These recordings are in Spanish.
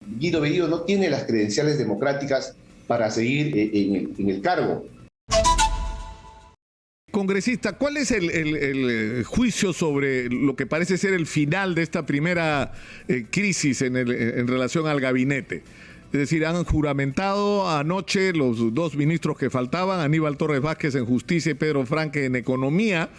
Guido Bellido no tiene las credenciales democráticas para seguir en el cargo. Congresista, ¿cuál es el juicio sobre lo que parece ser el final de esta primera crisis en relación al gabinete? Es decir, han juramentado anoche los dos ministros que faltaban, Aníbal Torres Vázquez en Justicia y Pedro Franque en Economía,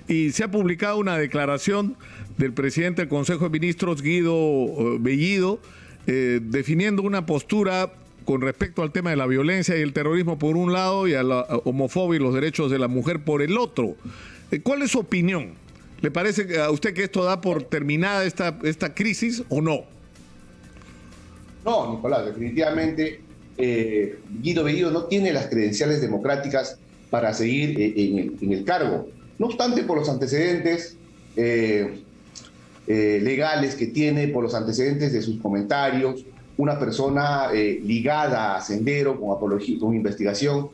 y se ha publicado una declaración del presidente del Consejo de Ministros, Guido Bellido, definiendo una postura con respecto al tema de la violencia y el terrorismo por un lado y a la homofobia y los derechos de la mujer por el otro. ¿Cuál es su opinión? ¿Le parece a usted que esto da por terminada esta crisis o no? No, Nicolás, definitivamente Guido Bellido no tiene las credenciales democráticas para seguir en el cargo. No obstante, por los antecedentes legales que tiene, por los antecedentes de sus comentarios, una persona ligada a Sendero con investigación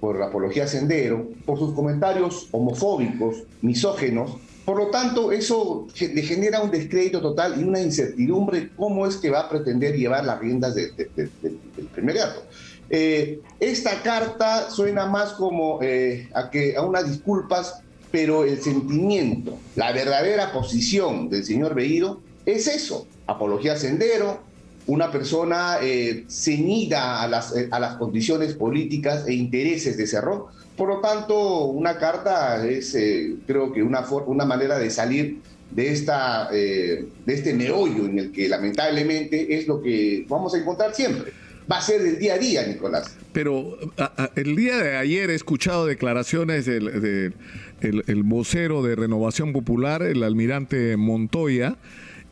por la apología a Sendero, por sus comentarios homofóbicos, misógenos. Por lo tanto, eso le genera un descrédito total y una incertidumbre cómo es que va a pretender llevar las riendas del primerato. Esta carta suena más como a unas disculpas, pero el sentimiento, la verdadera posición del señor Bellido es eso: apología a Sendero, una persona ceñida a las condiciones políticas e intereses de Cerrón. Por lo tanto, una carta es, creo que una manera de salir de este meollo en el que lamentablemente es lo que vamos a encontrar siempre. Va a ser del día a día, Nicolás. Pero el día de ayer he escuchado declaraciones del vocero de Renovación Popular, el almirante Montoya,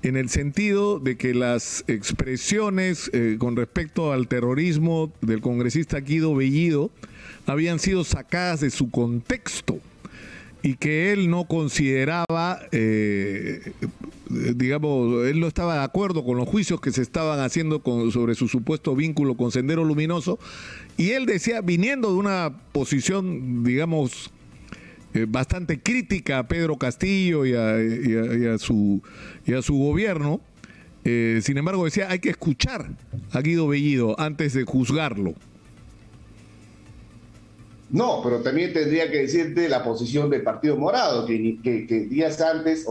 en el sentido de que las expresiones con respecto al terrorismo del congresista Guido Bellido habían sido sacadas de su contexto y que él no consideraba, digamos, él no estaba de acuerdo con los juicios que se estaban haciendo sobre su supuesto vínculo con Sendero Luminoso, y él decía, viniendo de una posición, digamos, bastante crítica a Pedro Castillo y a su gobierno, sin embargo decía, hay que escuchar a Guido Bellido antes de juzgarlo. No, pero también tendría que decirte la posición del Partido Morado, que días antes,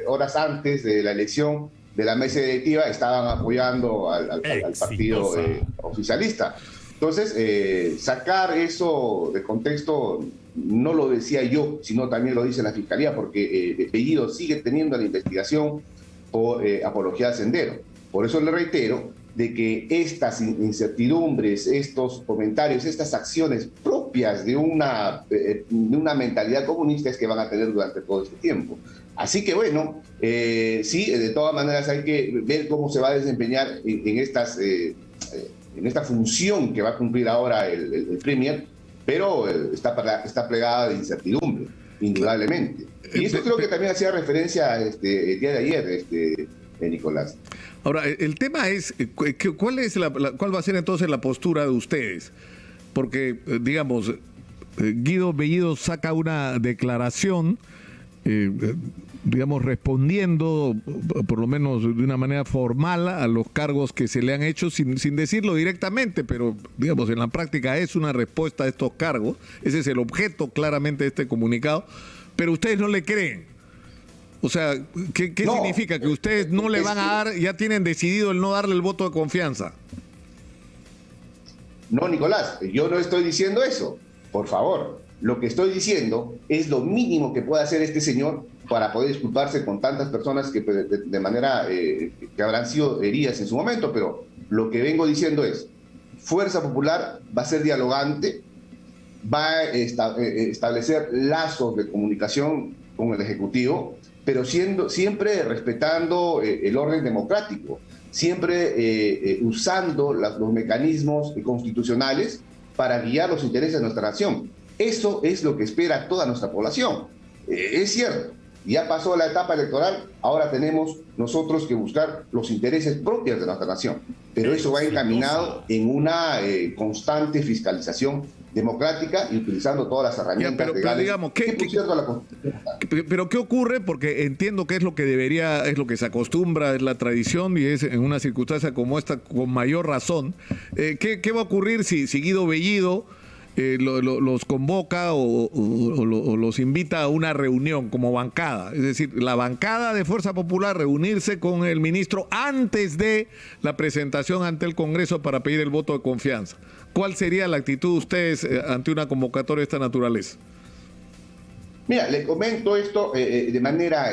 horas antes de la elección de la mesa directiva, estaban apoyando al partido oficialista. Entonces, sacar eso de contexto no lo decía yo, sino también lo dice la Fiscalía, porque Bellido sigue teniendo la investigación por apología de Sendero. Por eso le reitero de que estas incertidumbres, estos comentarios, estas acciones propias de una mentalidad comunista es que van a tener durante todo este tiempo. Así que bueno, sí, de todas maneras hay que ver cómo se va a desempeñar en esta función que va a cumplir ahora el Premier, pero está plegada de incertidumbre, indudablemente. Y eso creo que también hacía referencia el día de ayer, Nicolás. Ahora, el tema es, ¿cuál va a ser entonces la postura de ustedes? Porque, digamos, Guido Bellido saca una declaración, digamos, respondiendo, por lo menos de una manera formal, a los cargos que se le han hecho, sin decirlo directamente, pero, digamos, en la práctica es una respuesta a estos cargos. Ese es el objeto claramente de este comunicado, pero ustedes no le creen. O sea, ¿qué no significa? ¿Que ustedes no le van a dar, ya tienen decidido el no darle el voto de confianza? No, Nicolás, yo no estoy diciendo eso, por favor. Lo que estoy diciendo es lo mínimo que puede hacer este señor para poder disculparse con tantas personas que de manera que habrán sido heridas en su momento, pero lo que vengo diciendo es, Fuerza Popular va a ser dialogante, va a establecer lazos de comunicación con el Ejecutivo, pero siempre respetando el orden democrático, siempre usando los mecanismos constitucionales para guiar los intereses de nuestra nación. Eso es lo que espera toda nuestra población. Es cierto, ya pasó la etapa electoral, ahora tenemos nosotros que buscar los intereses propios de nuestra nación, pero eso va encaminado en una constante fiscalización democrática y utilizando todas las herramientas legales. Pero digamos, Pero ¿qué ocurre? Porque entiendo que es lo que debería, es lo que se acostumbra, es la tradición y es en una circunstancia como esta con mayor razón. ¿Qué va a ocurrir si Guido Bellido los convoca o los invita a una reunión como bancada? Es decir, la bancada de Fuerza Popular reunirse con el ministro antes de la presentación ante el Congreso para pedir el voto de confianza. ¿Cuál sería la actitud de ustedes ante una convocatoria de esta naturaleza? Mira, le comento esto de manera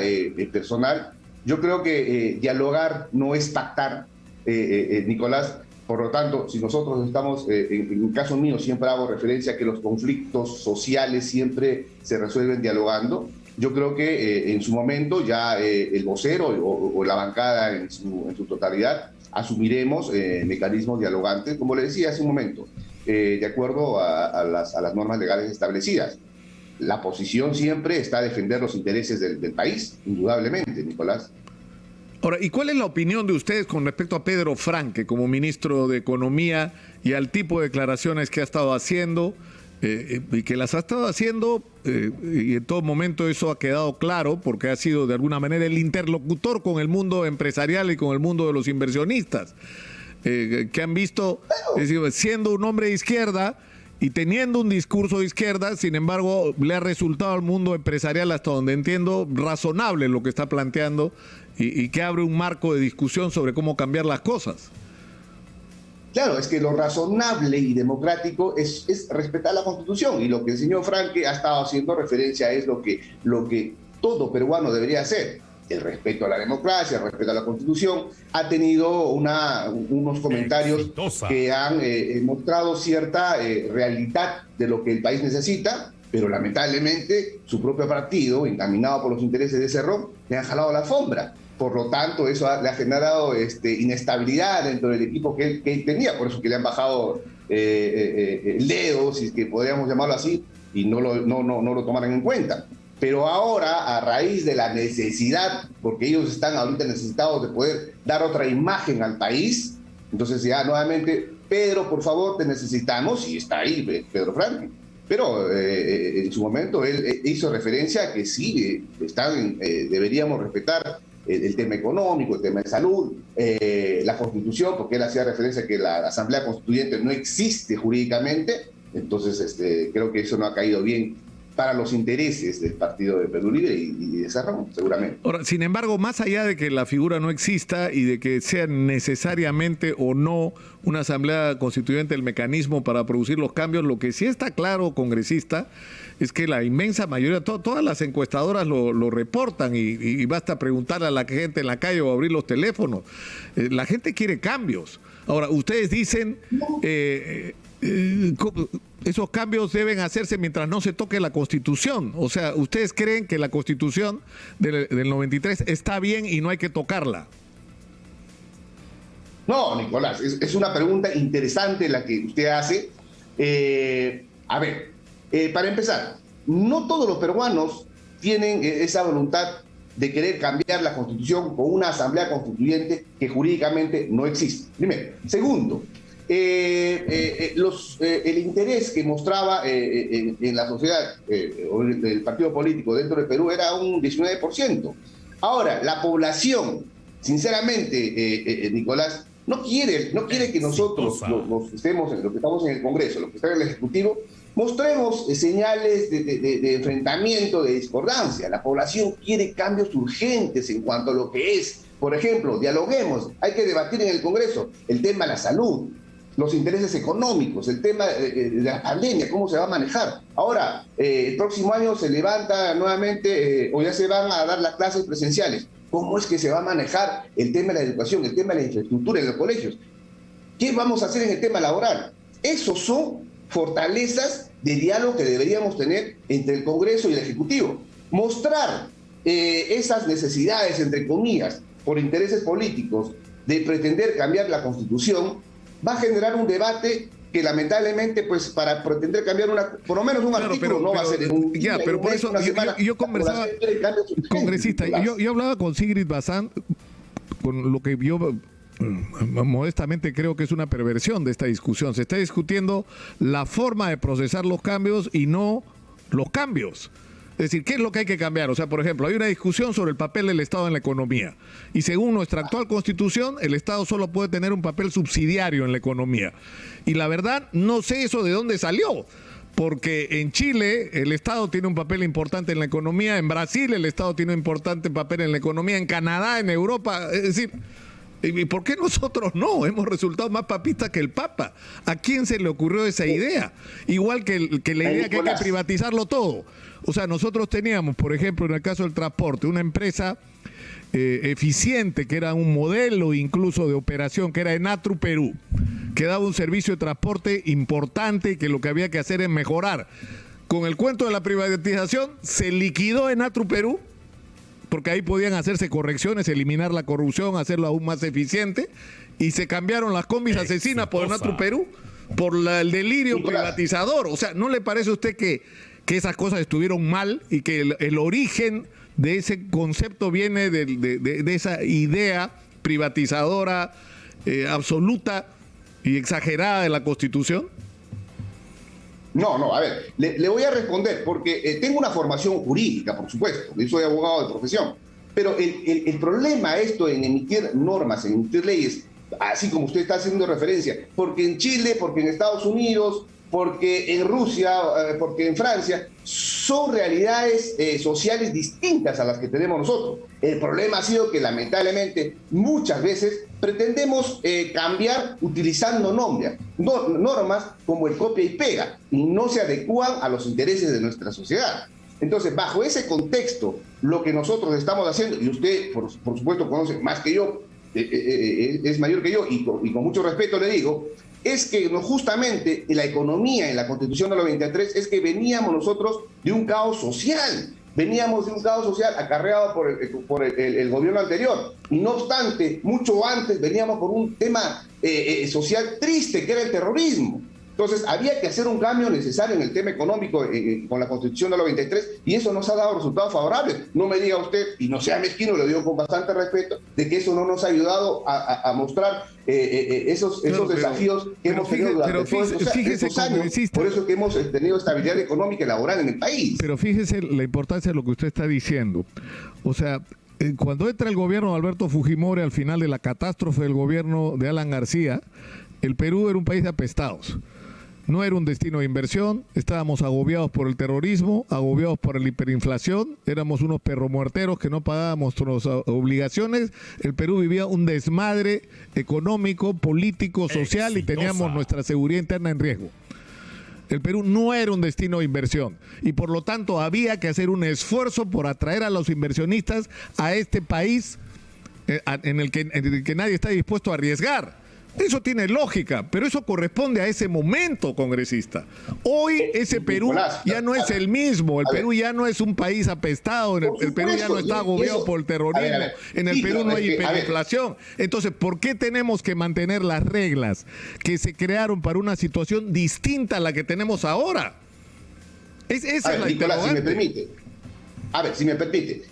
personal. Yo creo que dialogar no es pactar, Nicolás. Por lo tanto, si nosotros estamos, en el caso mío, siempre hago referencia a que los conflictos sociales siempre se resuelven dialogando. Yo creo que en su momento ya el vocero o la bancada en su totalidad asumiremos mecanismos dialogantes, como le decía hace un momento, de acuerdo a las normas legales establecidas. La posición siempre está a defender los intereses del país, indudablemente, Nicolás. Ahora, ¿y cuál es la opinión de ustedes con respecto a Pedro Franque como ministro de Economía y al tipo de declaraciones que ha estado haciendo y que las ha estado haciendo y en todo momento eso ha quedado claro porque ha sido de alguna manera el interlocutor con el mundo empresarial y con el mundo de los inversionistas que han visto, es decir, siendo un hombre de izquierda y teniendo un discurso de izquierda, sin embargo, le ha resultado al mundo empresarial, hasta donde entiendo, razonable lo que está planteando y que abre un marco de discusión sobre cómo cambiar las cosas. Claro, es que lo razonable y democrático es respetar la Constitución, y lo que el señor Franque ha estado haciendo referencia es lo que todo peruano debería hacer. El respeto a la democracia, el respeto a la Constitución. Ha tenido unos comentarios que han mostrado cierta realidad de lo que el país necesita, pero lamentablemente su propio partido, encaminado por los intereses de Cerrón, le han jalado la alfombra. Por lo tanto, eso le ha generado inestabilidad dentro del equipo que él tenía, por eso que le han bajado el dedo, si es que podríamos llamarlo así, y no lo tomaran en cuenta. Pero ahora, a raíz de la necesidad, porque ellos están ahorita necesitados de poder dar otra imagen al país, entonces ya nuevamente, Pedro, por favor, te necesitamos, y está ahí Pedro Franque. Pero en su momento él hizo referencia a que sí, deberíamos respetar el tema económico, el tema de salud, la Constitución, porque él hacía referencia a que la Asamblea Constituyente no existe jurídicamente. Entonces creo que eso no ha caído bien para los intereses del Partido de Perú Libre y de Cerrón, seguramente. Ahora, sin embargo, más allá de que la figura no exista y de que sea necesariamente o no una asamblea constituyente el mecanismo para producir los cambios, lo que sí está claro, congresista, es que la inmensa mayoría, todas las encuestadoras lo reportan y basta preguntarle a la gente en la calle o abrir los teléfonos. La gente quiere cambios. Ahora, ustedes dicen... esos cambios deben hacerse mientras no se toque la Constitución. O sea, ¿ustedes creen que la Constitución del 93 está bien y no hay que tocarla? No, Nicolás, es una pregunta interesante la que usted hace. A ver, para empezar, no todos los peruanos tienen esa voluntad de querer cambiar la Constitución con una asamblea constituyente que jurídicamente no existe. Primero. Segundo, el interés que mostraba en la sociedad o el partido político dentro de Perú era un 19%. Ahora, la población, sinceramente, Nicolás, no quiere que nosotros, los que estamos en el Congreso, los que están en el Ejecutivo, mostremos señales de enfrentamiento, de discordancia. La población quiere cambios urgentes en cuanto a lo que es. Por ejemplo, dialoguemos, hay que debatir en el Congreso el tema de la salud, los intereses económicos, el tema de la pandemia, cómo se va a manejar. Ahora, el próximo año se levanta nuevamente, o ya se van a dar las clases presenciales. ¿Cómo es que se va a manejar el tema de la educación, el tema de la infraestructura en los colegios? ¿Qué vamos a hacer en el tema laboral? Esos son fortalezas de diálogo que deberíamos tener entre el Congreso y el Ejecutivo. Mostrar esas necesidades, entre comillas, por intereses políticos, de pretender cambiar la Constitución, va a generar un debate que lamentablemente, pues, para pretender cambiar por lo menos un artículo no va a ser en un día, pero por eso yo conversaba, congresista, yo hablaba con Sigrid Bazán, con lo que yo modestamente creo que es una perversión de esta discusión. Se está discutiendo la forma de procesar los cambios y no los cambios. Es decir, ¿qué es lo que hay que cambiar? O sea, por ejemplo, hay una discusión sobre el papel del Estado en la economía. Y según nuestra actual Constitución, el Estado solo puede tener un papel subsidiario en la economía. Y la verdad, no sé eso de dónde salió. Porque en Chile el Estado tiene un papel importante en la economía, en Brasil el Estado tiene un importante papel en la economía, en Canadá, en Europa. Es decir, ¿y por qué nosotros no? Hemos resultado más papistas que el Papa. ¿A quién se le ocurrió esa idea? Igual que la idea que hay que privatizarlo todo. O sea, nosotros teníamos, por ejemplo, en el caso del transporte, una empresa eficiente, que era un modelo incluso de operación, que era Enatru Perú, que daba un servicio de transporte importante y que lo que había que hacer es mejorar. Con el cuento de la privatización, se liquidó Enatru Perú, porque ahí podían hacerse correcciones, eliminar la corrupción, hacerlo aún más eficiente, y se cambiaron las combis asesinas por Enatru Perú, por el delirio privatizador. O sea, ¿no le parece a usted que esas cosas estuvieron mal y que el origen de ese concepto viene de esa idea privatizadora absoluta y exagerada de la Constitución? No, a ver, le voy a responder, porque tengo una formación jurídica, por supuesto, yo soy abogado de profesión, pero el problema en emitir normas, en emitir leyes, así como usted está haciendo referencia, porque en Chile, porque en Estados Unidos, porque en Rusia, porque en Francia, son realidades sociales distintas a las que tenemos nosotros. El problema ha sido que lamentablemente muchas veces pretendemos cambiar utilizando normas como el copia y pega, y no se adecúan a los intereses de nuestra sociedad. Entonces, bajo ese contexto, lo que nosotros estamos haciendo, y usted por supuesto conoce más que yo, es mayor que yo, y con mucho respeto le digo, es que justamente en la economía, en la Constitución del 93, es que veníamos nosotros de un caos social. Veníamos de un caos social acarreado por el gobierno anterior. Y no obstante, mucho antes veníamos por un tema social triste, que era el terrorismo. Entonces, había que hacer un cambio necesario en el tema económico con la Constitución del 93, y eso nos ha dado resultados favorables. No me diga usted, y no sea mezquino, lo digo con bastante respeto, de que eso no nos ha ayudado a mostrar esos desafíos que hemos tenido durante todos estos años. Por eso que hemos tenido estabilidad económica y laboral en el país. Pero fíjese la importancia de lo que usted está diciendo. O sea, cuando entra el gobierno de Alberto Fujimori al final de la catástrofe del gobierno de Alan García, el Perú era un país de apestados. No era un destino de inversión, estábamos agobiados por el terrorismo, agobiados por la hiperinflación, éramos unos perromuerteros que no pagábamos nuestras obligaciones. El Perú vivía un desmadre económico, político, social, y teníamos nuestra seguridad interna en riesgo. El Perú no era un destino de inversión y por lo tanto había que hacer un esfuerzo por atraer a los inversionistas a este país en el que nadie está dispuesto a arriesgar. Eso tiene lógica, pero eso corresponde a ese momento, congresista. Hoy ese Perú ya no es el mismo. El Perú ya no es un país apestado. El Perú ya no está agobiado por el terrorismo. En el Perú no hay hiperinflación. Entonces, ¿por qué tenemos que mantener las reglas que se crearon para una situación distinta a la que tenemos ahora? Esa es la Nicolás, si me permite. A ver, si me permite,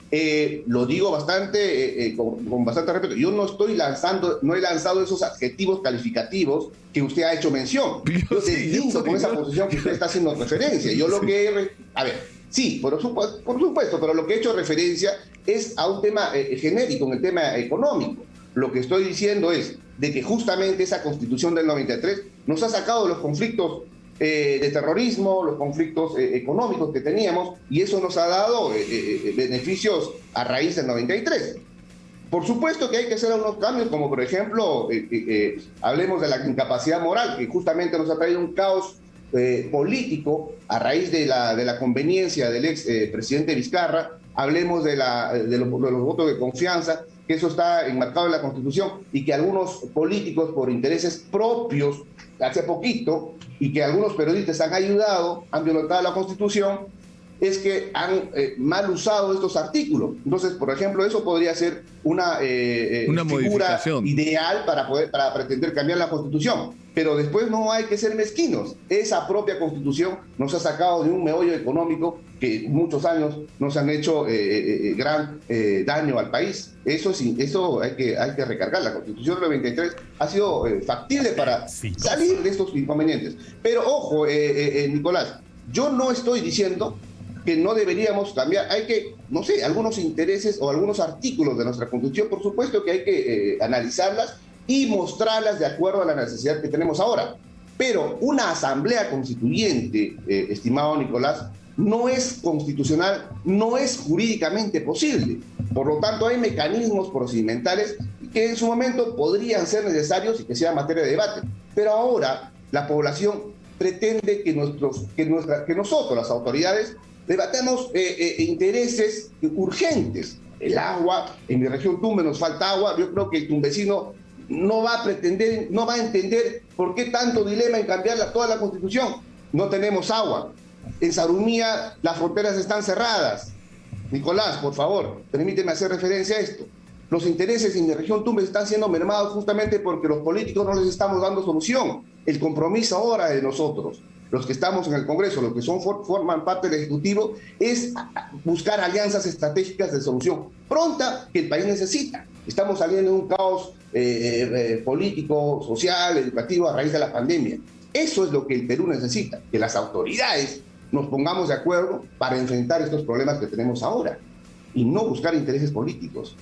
lo digo bastante, con bastante respeto. Yo no he lanzado esos adjetivos calificativos que usted ha hecho mención. Yo deslindo con esa posición que usted está haciendo referencia. Yo lo que a ver, sí, por supuesto, pero lo que he hecho referencia es a un tema genérico, en el tema económico. Lo que estoy diciendo es de que justamente esa Constitución del 93 nos ha sacado de los conflictos de terrorismo, los conflictos económicos que teníamos, y eso nos ha dado beneficios a raíz del 93. Por supuesto que hay que hacer algunos cambios, como por ejemplo, hablemos de la incapacidad moral, que justamente nos ha traído un caos político a raíz de la conveniencia del ex presidente Vizcarra. Hablemos de los votos de confianza, que eso está enmarcado en la Constitución, y que algunos políticos, por intereses propios, hace poquito, y que algunos periodistas han ayudado, han violentado la Constitución, es que han mal usado estos artículos. Entonces, por ejemplo, eso podría ser una figura ideal para pretender cambiar la Constitución. Pero después no hay que ser mezquinos. Esa propia Constitución nos ha sacado de un meollo económico que muchos años nos han hecho gran daño al país. Eso hay que recargar. La Constitución del 93 ha sido factible para salir de estos inconvenientes. Pero ojo, Nicolás, yo no estoy diciendo que no deberíamos cambiar. Hay que, no sé, algunos intereses o algunos artículos de nuestra Constitución, por supuesto que hay que analizarlas y mostrarlas de acuerdo a la necesidad que tenemos ahora. Pero una asamblea constituyente, estimado Nicolás, no es constitucional, no es jurídicamente posible. Por lo tanto, hay mecanismos procedimentales que en su momento podrían ser necesarios y que sea materia de debate. Pero ahora la población pretende que nosotros, las autoridades, debatamos intereses urgentes. El agua, en mi región Tumbes nos falta agua. Yo creo que el tumbesino no va a entender por qué tanto dilema en cambiar toda la Constitución. No tenemos agua. En Sarumía las fronteras están cerradas. Nicolás, por favor, permíteme hacer referencia a esto. Los intereses en la región Tumbes están siendo mermados justamente porque los políticos no les estamos dando solución. El compromiso ahora de nosotros, los que estamos en el Congreso, los que forman parte del Ejecutivo, es buscar alianzas estratégicas de solución pronta que el país necesita. Estamos saliendo de un caos político, social, educativo a raíz de la pandemia. Eso es lo que el Perú necesita, que las autoridades nos pongamos de acuerdo para enfrentar estos problemas que tenemos ahora y no buscar intereses políticos.